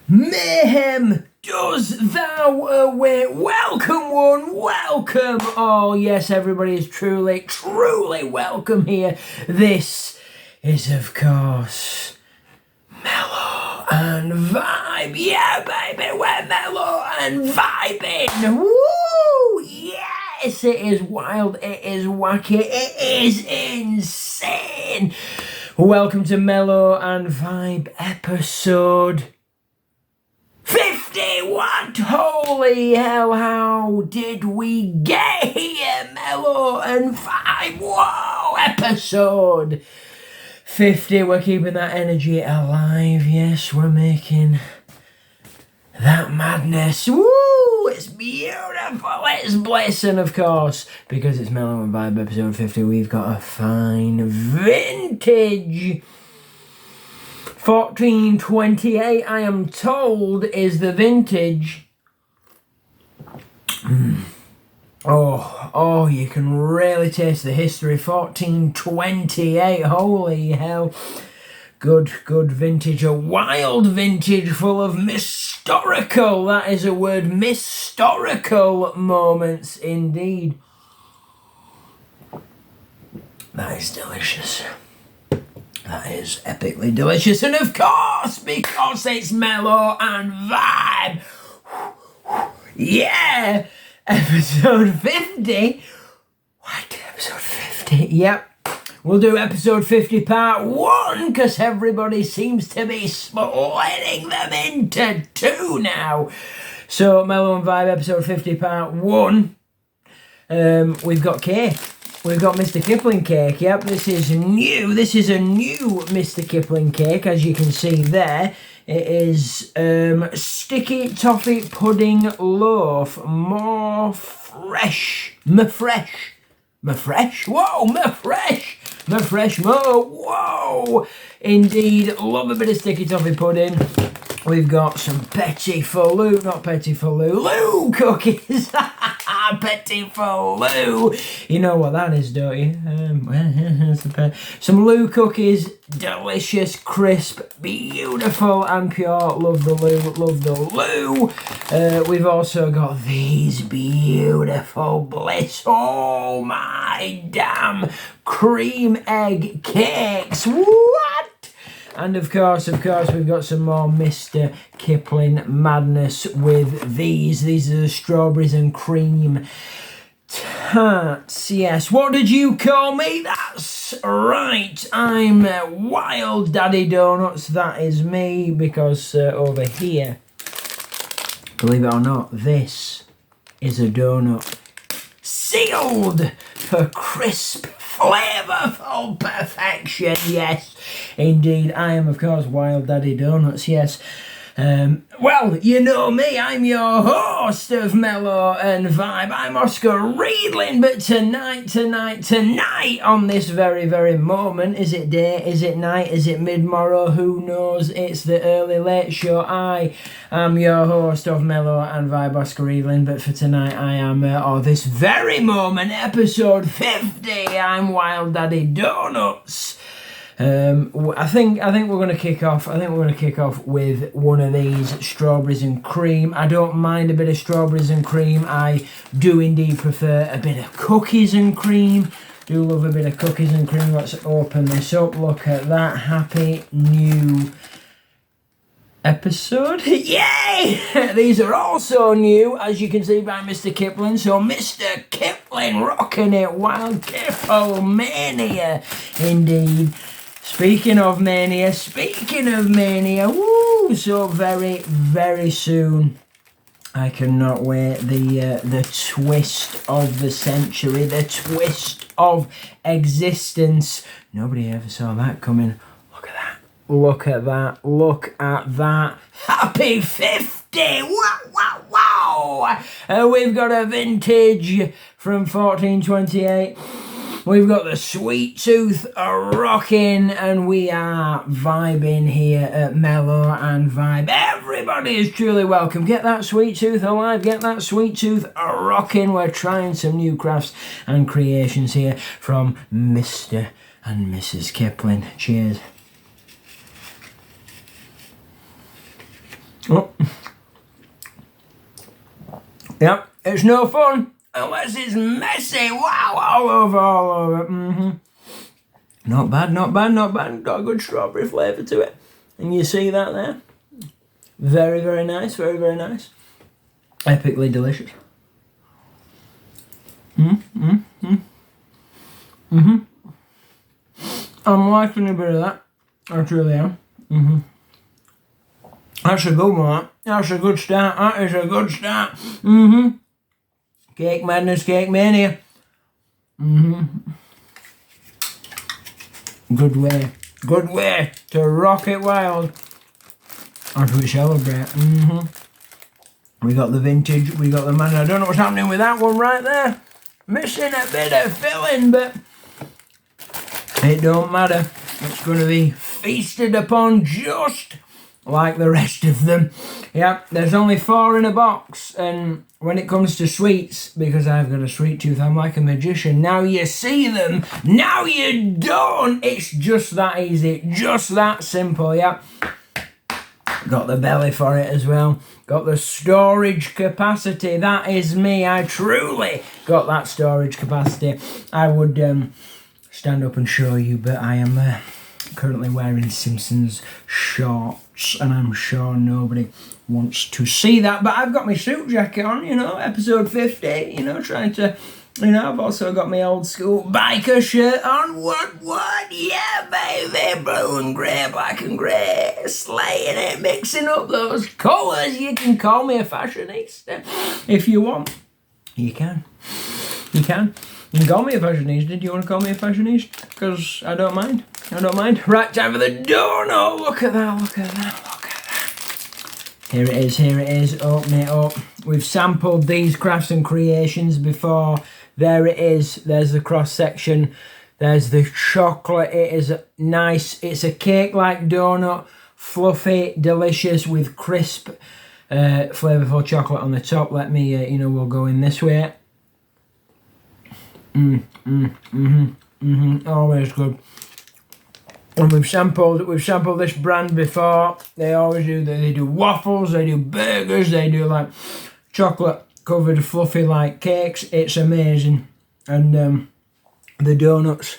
Mayhem does thou await. Welcome one, welcome. Oh yes, everybody is truly welcome here. This is of course Mellow and Vibe. Yeah baby, we're mellow and vibing. Woo! Yes, it is wild, it is wacky, it is insane. Welcome to Mellow and Vibe episode 50. What? Holy hell, how did we get here? Mellow and Vibe. Whoa, episode 50. We're keeping that energy alive. Yes, we're making that madness. Woo! It's beautiful. It's bliss. And of course, because it's Mellow and Vibe episode 50, we've got a fine vintage 1428, I am told, is the vintage. Oh, you can really taste the history. 1428, holy hell. Good vintage, a wild vintage full of historical, that is a word, historical moments indeed. That is delicious. That is epically delicious. And of course, because it's Mellow and Vibe. Yeah! Episode 50. What? Episode 50? Yep. We'll do episode 50 part 1 because everybody seems to be splitting them into 2 now. So, Mellow and Vibe episode 50 part 1. We've got cake. We've got Mr. Kipling cake, yep, this is new. This is a new Mr. Kipling cake, as you can see there. It is sticky toffee pudding loaf. More fresh. Whoa, whoa. Indeed, love a bit of sticky toffee pudding. We've got some petit foulou, not petit foulou, loo cookies. Petit foulou. You know what that is, don't you? Some loo cookies, delicious, crisp, beautiful and pure. Love the loo, love the loo. We've also got these beautiful bliss. Oh my damn cream egg cakes. What? And of course, we've got some more Mr. Kipling madness with these. These are the strawberries and cream tarts. Yes, what did you call me? That's right, I'm Wild Daddy Donuts. That is me, because over here, believe it or not, this is a donut sealed for crisp, flavourful perfection. Yes, indeed. I am, of course, Wild Daddy Donuts. Yes. Well, you know me. I'm your host of Mellow and Vibe. I'm Oscar Reedlin. But tonight, on this very moment, is it day? Is it night? Is it mid-morrow? Who knows? It's the early late show. I am your host of Mellow and Vibe, Oscar Reedlin. But for tonight, I am, this very moment, episode 50. I'm Wild Daddy Donuts. I think we're going to kick off. With one of these strawberries and cream. I don't mind a bit of strawberries and cream. I do indeed prefer a bit of cookies and cream. Do love a bit of cookies and cream. Let's open this up. Look at that. Happy new episode. Yay! These are also new, as you can see by Mr. Kipling. So Mr. Kipling rocking it. Wild Kipple Mania indeed. Speaking of mania, woo! So very soon, I cannot wait. The twist of the century, the twist of existence. Nobody ever saw that coming. Look at that. Happy 50! Wow! We've got a vintage from 1428. We've got the sweet tooth rocking, and we are vibing here at Mellow and Vibe. Everybody is truly welcome. Get that sweet tooth alive. Get that sweet tooth rocking. We're trying some new crafts and creations here from Mr. and Mrs. Kipling. Cheers. Oh. Yep, it's no fun unless it's messy. Wow, all over, all over. Not bad, not bad, not bad. Got a good strawberry flavour to it. And you see that there? Very, very nice, very, very nice. Epically delicious. I'm liking a bit of that. I truly am. That's a good one, that. That's a good start. That is a good start. Cake madness, cake mania. Good way. Good way to rock it wild. As we celebrate. We got the vintage, we got the man. I don't know what's happening with that one right there. Missing a bit of filling, but it don't matter. It's going to be feasted upon just like the rest of them. Yeah, there's only 4 in a box, and when it comes to sweets, because I've got a sweet tooth, I'm like a magician. Now you see them, now you don't. It's just that easy, just that simple, yeah. Got the belly for it as well. Got the storage capacity. That is me. I truly got that storage capacity. I would stand up and show you, but I am currently wearing Simpsons shorts, and I'm sure nobody wants to see that. But I've got my suit jacket on, you know, episode 50, you know, trying to... You know, I've also got my old school biker shirt on. What? Yeah, baby. Blue and grey, black and grey. Slaying it, mixing up those colours. You can call me a fashionista if you want. You can. You can. You can call me a fashionista. Do you want to call me a fashionista? Because I don't mind. I don't mind. Right, time for the donut. Look at that, look at that, look at that. Here it is, here it is. Open it up. We've sampled these crafts and creations before. There it is. There's the cross section. There's the chocolate. It is nice. It's a cake-like donut, fluffy, delicious with crisp, flavourful chocolate on the top. Let me, you know, we'll go in this way. Always good. And we've sampled this brand before. They always do. They do waffles. They do burgers. They do like chocolate covered fluffy like cakes. It's amazing. And the donuts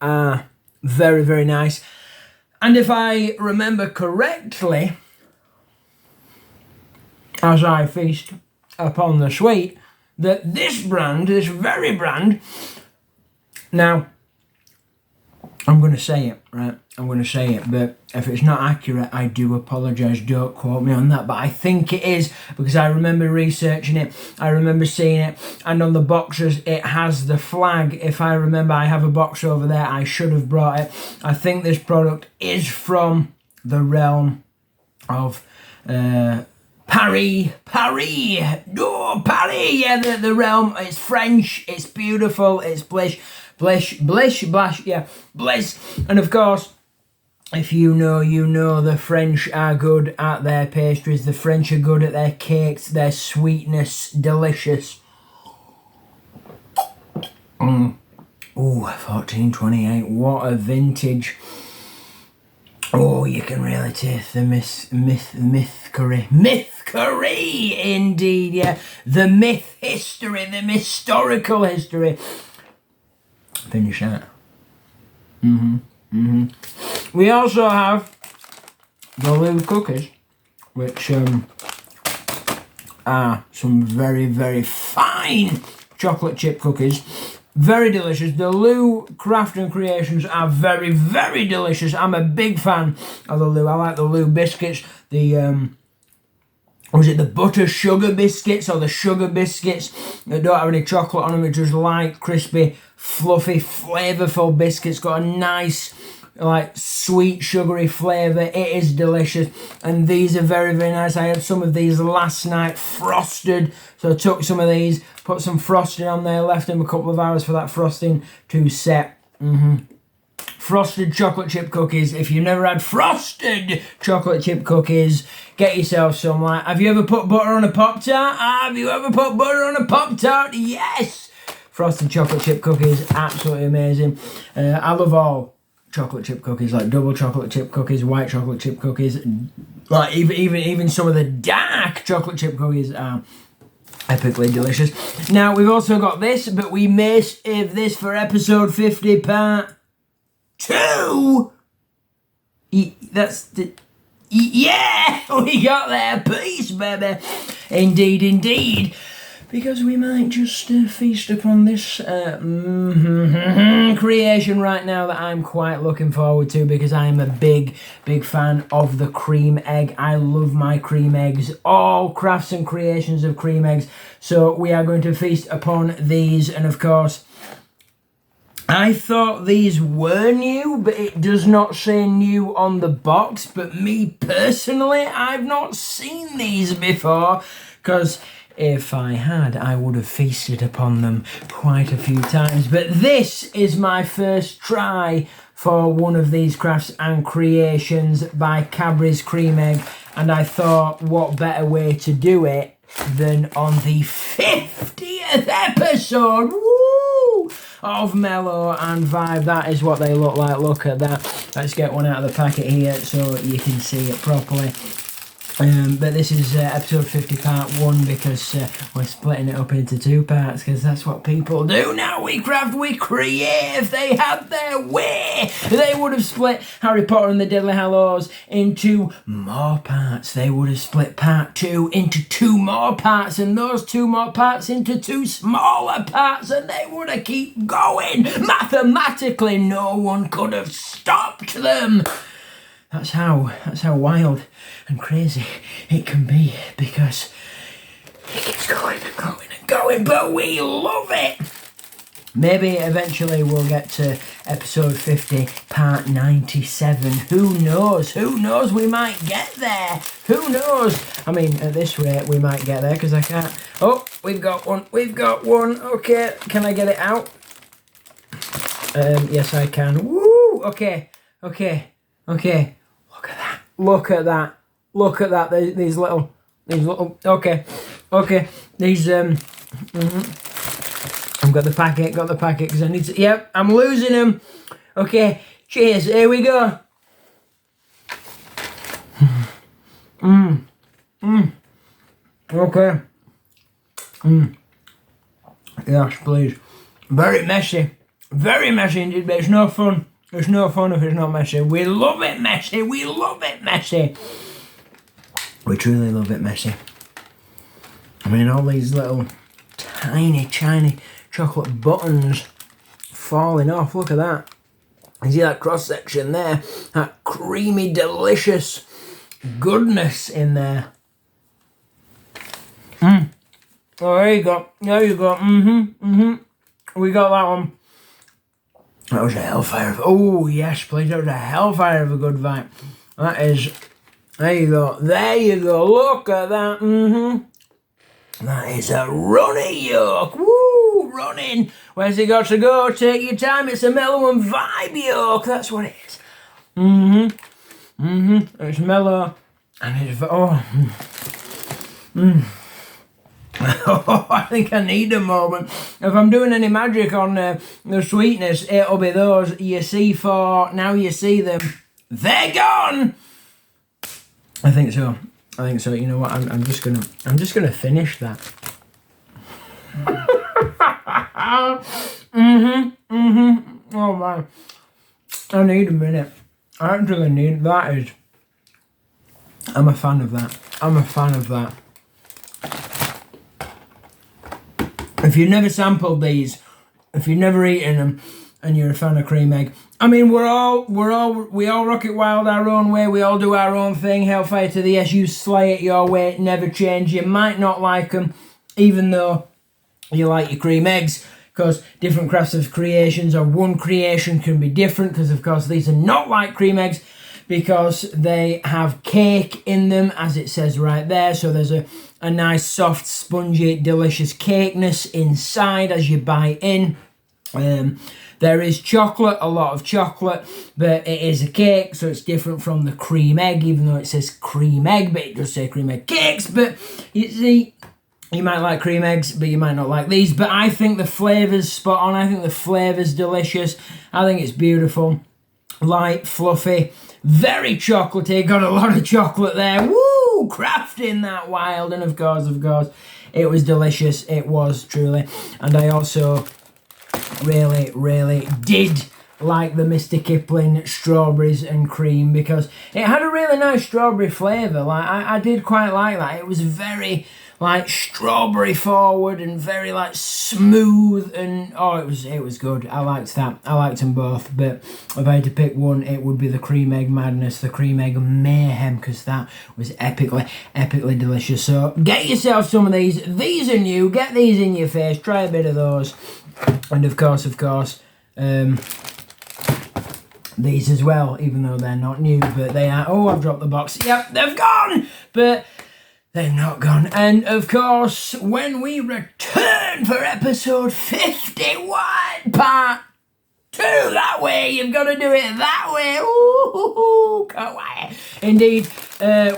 are very, very nice. And if I remember correctly, as I feast upon the sweet, that this brand, this very brand, now I'm going to say it, right? I'm going to say it, but if it's not accurate, I do apologise. Don't quote me on that, but I think it is because I remember researching it. I remember seeing it, and on the boxes, it has the flag. If I remember, I have a box over there. I should have brought it. I think this product is from the realm of Paris. Oh, Paris. Yeah, the realm. It's French. It's beautiful. It's blish. Yeah, bliss. And of course, if you know, you know the French are good at their pastries. The French are good at their cakes, their sweetness, delicious. Oh, 1428, what a vintage. Oh, you can really taste the myth curry, indeed, yeah. The myth history, the historical history. Finish that. We also have the Lou cookies, which are some very, very fine chocolate chip cookies. Very delicious. The Lou Craft and Creations are very, very delicious. I'm a big fan of the Lou. I like the Lou biscuits. The was it the butter sugar biscuits or the sugar biscuits that don't have any chocolate on them? It's just light, crispy, fluffy, flavourful biscuits. Got a nice, like, sweet, sugary flavour. It is delicious. And these are very, very nice. I had some of these last night, frosted. So I took some of these, put some frosting on there, left them a couple of hours for that frosting to set. Frosted chocolate chip cookies. If you've never had frosted chocolate chip cookies, get yourself some. Like, have you ever put butter on a Pop-Tart? Have you ever put butter on a Pop-Tart? Yes! Frosted chocolate chip cookies, absolutely amazing. I love all chocolate chip cookies, like double chocolate chip cookies, white chocolate chip cookies, like even some of the dark chocolate chip cookies are epically delicious. Now we've also got this, but we may save this for episode 50 part 2. That's the... Yeah, we got there. Peace, baby. Indeed, indeed. Because we might just feast upon this creation right now that I'm quite looking forward to, because I'm a big fan of the cream egg. I love my cream eggs. All crafts and creations of cream eggs. So we are going to feast upon these, and of course, I thought these were new, but it does not say new on the box. But me personally, I've not seen these before, because if I had, I would have feasted upon them quite a few times. But this is my first try for one of these crafts and creations by Cadbury's Cream Egg, and I thought, what better way to do it than on the 50th episode, woo, of Mellow and Vibe. That is what they look like. Look at that. Let's get one out of the packet here so you can see it properly. But this is episode 50 part 1, because we're splitting it up into 2 parts, because that's what people do now. We craft, we create. If they had their way, they would have split Harry Potter and the Deadly Hallows into more parts. They would have split part 2 into 2 more parts, and those 2 more parts into 2 smaller parts, and they would have keep going. Mathematically, no one could have stopped them. That's how wild and crazy it can be, because it keeps going and going and going, but we love it. Maybe eventually we'll get to episode 50, part 97. Who knows? Who knows? We might get there. Who knows? I mean, at this rate, we might get there, because I can't... Oh, we've got one. We've got one. Okay, can I get it out? Yes, I can. Woo! Okay. Look at that. Look at that. Look at that. These little. Okay. These. I've got the packet. Because I need to. Yep. I'm losing them. Okay. Cheers. Here we go. Okay. Yes, please. Very messy indeed, but it's no fun. It's no fun if it's not messy. We love it messy. We love it messy. We truly love it messy. I mean, all these little tiny chocolate buttons falling off. Look at that. You see that cross section there? That creamy, delicious goodness in there. Oh, there you go. We got that one. That was a hellfire. Oh, yes, please. That was a hellfire of a good vibe. That is... There you go. Look at that. That is a runny yolk. Woo! Running. Where's it got to go? Take your time. It's a Mellow and Vibe yolk. That's what it is. It's mellow. And it's... I think I need a moment. If I'm doing any magic on the sweetness, it'll be those you see for now. You see them, they're gone. I think so. You know what? I'm just gonna finish that. Oh man, I need a minute. I actually need that. I'm a fan of that. If you've never sampled these, if you've never eaten them, and you're a fan of cream egg, I mean, we all rock it wild our own way. We all do our own thing. Hellfire to the S. You slay it your way. Never change. You might not like them, even though you like your cream eggs, because different crafts of creations or one creation can be different. Because of course these are not like cream eggs, because they have cake in them, as it says right there. So there's a nice, soft, spongy, delicious cakeness inside as you bite in. There is chocolate, a lot of chocolate, but it is a cake, so it's different from the cream egg, even though it says cream egg, but it does say cream egg cakes. But you see, you might like cream eggs, but you might not like these. But I think the flavour's spot on. I think the flavour's delicious. I think it's beautiful. light, fluffy, very chocolatey. Got a lot of chocolate there. Woo! Crafting that wild. And of course, it was delicious. It was, truly. And I also really did like the Mr. Kipling strawberries and cream, because it had a really nice strawberry flavour. Like, I did quite like that. It was very, like, strawberry forward and very, like, smooth, and oh, it was good. I liked that. I liked them both, but if I had to pick one, it would be the cream egg madness, the cream egg mayhem, because that was epically delicious. So get yourself some of these. These are new. Get these in your face. Try a bit of those. And of course, these as well, even though they're not new, but they are. Oh, I've dropped the box. Yep, they've gone, but they've not gone. And of course, when we return for episode 51, part 2, that way, you've got to do it that way. Ooh, can't wait. Indeed,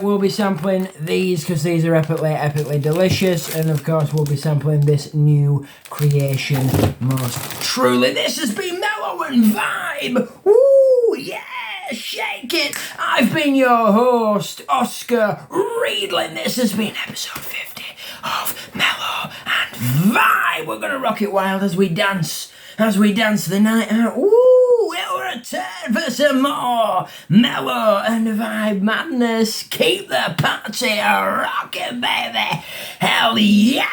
we'll be sampling these, because these are epically delicious. And of course, we'll be sampling this new creation most truly. This has been Mellow and Vibe. Ooh, yeah, shake it. I've been your host, Oscar Riedlin. This has been episode 50 of Mellow and Vibe. We're going to rock it wild as we dance the night out. Ooh, we'll return for some more Mellow and Vibe madness. Keep the party rocking, baby. Hell yeah.